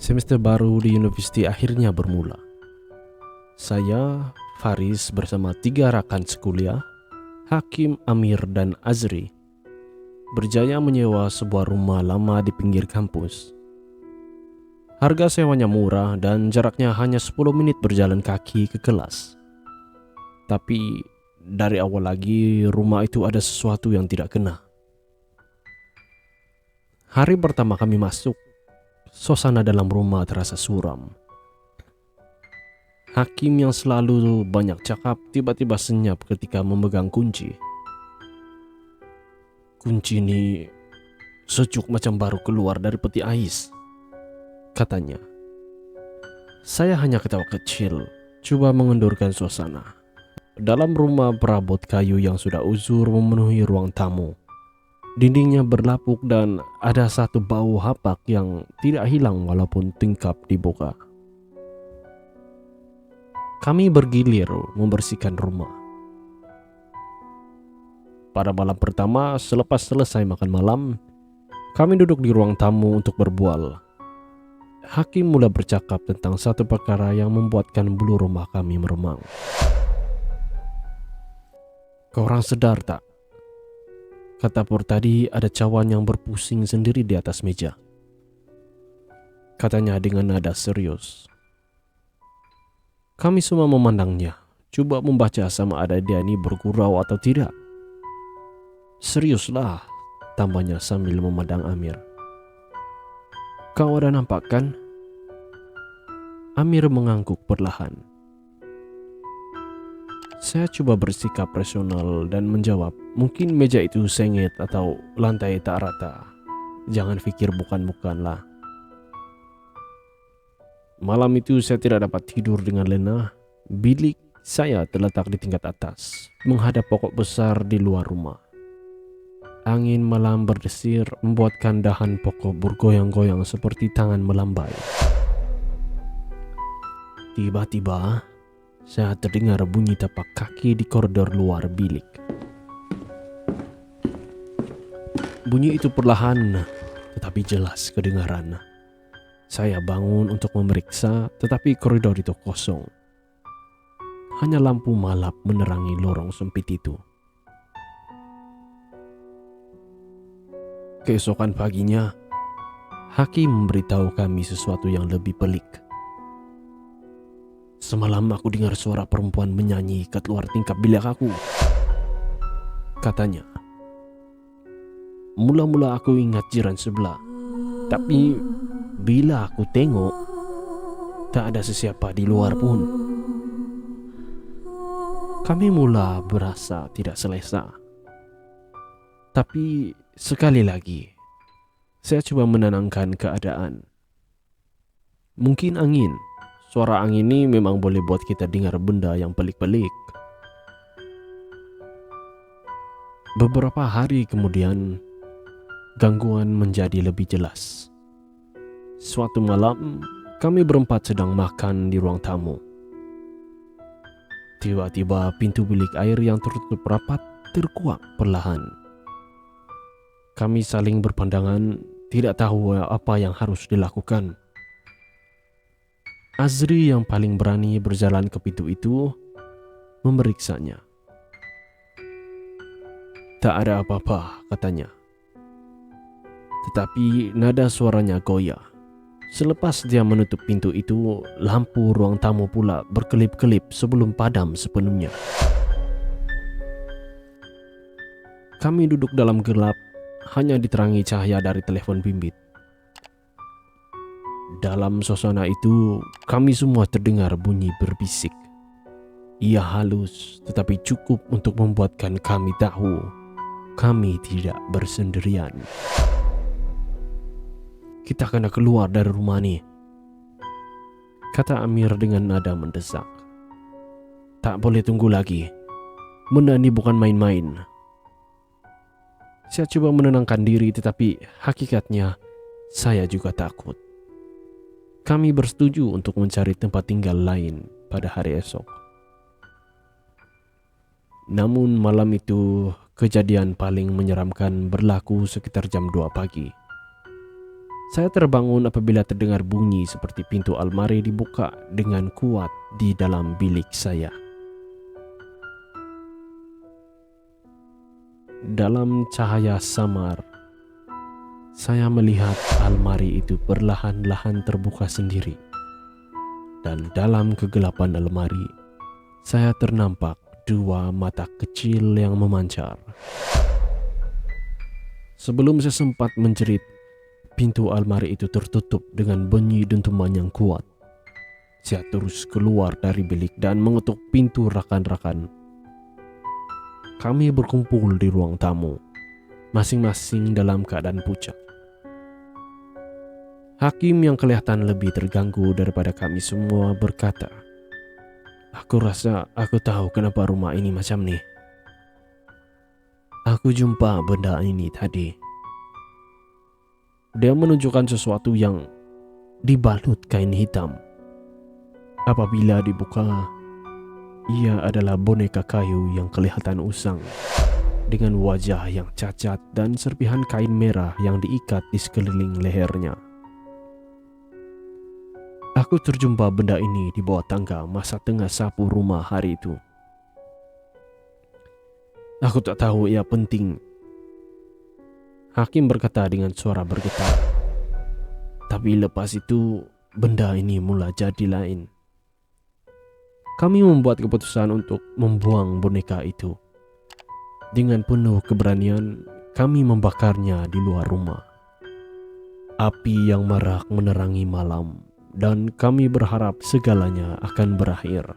Semester baru di universiti akhirnya bermula. Saya, Faris bersama 3 rakan sekuliah, Hakim, Amir, dan Azri, berjaya menyewa sebuah rumah lama di pinggir kampus. Harga sewanya murah dan jaraknya hanya 10 menit berjalan kaki ke kelas. Tapi dari awal lagi rumah itu ada sesuatu yang tidak kena. Hari pertama kami masuk, suasana dalam rumah terasa suram. Hakim yang selalu banyak cakap tiba-tiba senyap ketika memegang kunci. "Kunci ini sejuk macam baru keluar dari peti ais," katanya. Saya hanya ketawa kecil, coba mengendurkan suasana. Dalam rumah perabot kayu yang sudah uzur memenuhi ruang tamu. Dindingnya berlapuk dan ada satu bau hapak yang tidak hilang walaupun tingkap dibuka. Kami bergilir membersihkan rumah. Pada malam pertama, selepas selesai makan malam, kami duduk di ruang tamu untuk berbual. Hakim mulai bercakap tentang satu perkara yang membuatkan bulu rumah kami meremang. "Kau orang sedar tak? Kata Pur tadi ada cawan yang berpusing sendiri di atas meja," katanya dengan nada serius. Kami semua memandangnya, coba membaca sama ada dia ini bergurau atau tidak. "Seriuslah," tambahnya sambil memandang Amir. "Kau ada nampak kan?" Amir mengangguk perlahan. Saya coba bersikap rasional dan menjawab, "Mungkin meja itu sengit atau lantai tak rata. Jangan pikir bukan-bukanlah." Malam itu saya tidak dapat tidur dengan lena. Bilik saya terletak di tingkat atas, menghadap pokok besar di luar rumah. Angin malam berdesir membuatkan dahan pokok bergoyang-goyang seperti tangan melambai. Tiba-tiba, saya terdengar bunyi tapak kaki di koridor luar bilik. Bunyi itu perlahan, tetapi jelas kedengaran. Saya bangun untuk memeriksa, tetapi koridor itu kosong. Hanya lampu malap menerangi lorong sempit itu. Keesokan paginya, Hakim memberitahu kami sesuatu yang lebih pelik. "Semalam aku dengar suara perempuan menyanyi kat luar tingkap bilik aku," katanya. Mula-mula aku ingat jiran sebelah, tapi bila aku tengok, tak ada sesiapa di luar pun. Kami mula berasa tidak selesa. Tapi sekali lagi, saya coba menenangkan keadaan. Mungkin angin. Suara angin ini memang boleh buat kita dengar benda yang pelik-pelik. Beberapa hari kemudian, gangguan menjadi lebih jelas. Suatu malam, kami berempat sedang makan di ruang tamu. Tiba-tiba pintu bilik air yang tertutup rapat terkuak perlahan. Kami saling berpandangan, tidak tahu apa yang harus dilakukan. Azri yang paling berani berjalan ke pintu itu, memeriksanya. "Tak ada apa-apa," katanya. Tetapi nada suaranya goyah. Selepas dia menutup pintu itu, lampu ruang tamu pula berkelip-kelip sebelum padam sepenuhnya. Kami duduk dalam gelap, hanya diterangi cahaya dari telepon bimbit. Dalam suasana itu, kami semua terdengar bunyi berbisik. Ia halus, tetapi cukup untuk membuatkan kami tahu kami tidak bersendirian. "Kita kena keluar dari rumah ni," kata Amir dengan nada mendesak. "Tak boleh tunggu lagi. Benda ni bukan main-main." Saya coba menenangkan diri, tetapi hakikatnya saya juga takut. Kami bersetuju untuk mencari tempat tinggal lain pada hari esok. Namun malam itu kejadian paling menyeramkan berlaku sekitar jam 2 pagi. Saya terbangun apabila terdengar bunyi seperti pintu almari dibuka dengan kuat di dalam bilik saya. Dalam cahaya samar, saya melihat almari itu perlahan-lahan terbuka sendiri. Dan dalam kegelapan almari, saya ternampak dua mata kecil yang memancar. Sebelum saya sempat menjerit, pintu almari itu tertutup dengan bunyi dentuman yang kuat. Saya terus keluar dari bilik dan mengetuk pintu rakan-rakan. Kami berkumpul di ruang tamu, masing-masing dalam keadaan pucat. Hakim yang kelihatan lebih terganggu daripada kami semua berkata, "Aku rasa aku tahu kenapa rumah ini macam ni. Aku jumpa benda ini tadi." Dia menunjukkan sesuatu yang dibalut kain hitam. Apabila dibuka, ia adalah boneka kayu yang kelihatan usang, dengan wajah yang cacat dan serpihan kain merah yang diikat di sekeliling lehernya. Aku terjumpa benda ini di bawah tangga masa tengah sapu rumah hari itu. Aku tak tahu ia penting. Hakim berkata dengan suara bergetar. Tapi lepas itu, benda ini mula jadi lain. Kami membuat keputusan untuk membuang boneka itu. Dengan penuh keberanian, kami membakarnya di luar rumah. Api yang marak menerangi malam, dan kami berharap segalanya akan berakhir.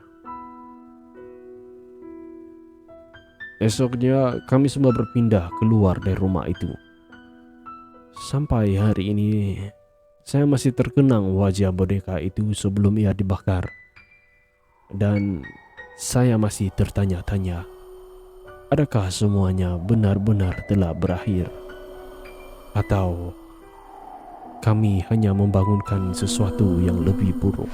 Esoknya, kami semua berpindah keluar dari rumah itu. Sampai hari ini, saya masih terkenang wajah boneka itu sebelum ia dibakar. Dan saya masih tertanya-tanya, adakah semuanya benar-benar telah berakhir? Atau kami hanya membangunkan sesuatu yang lebih buruk?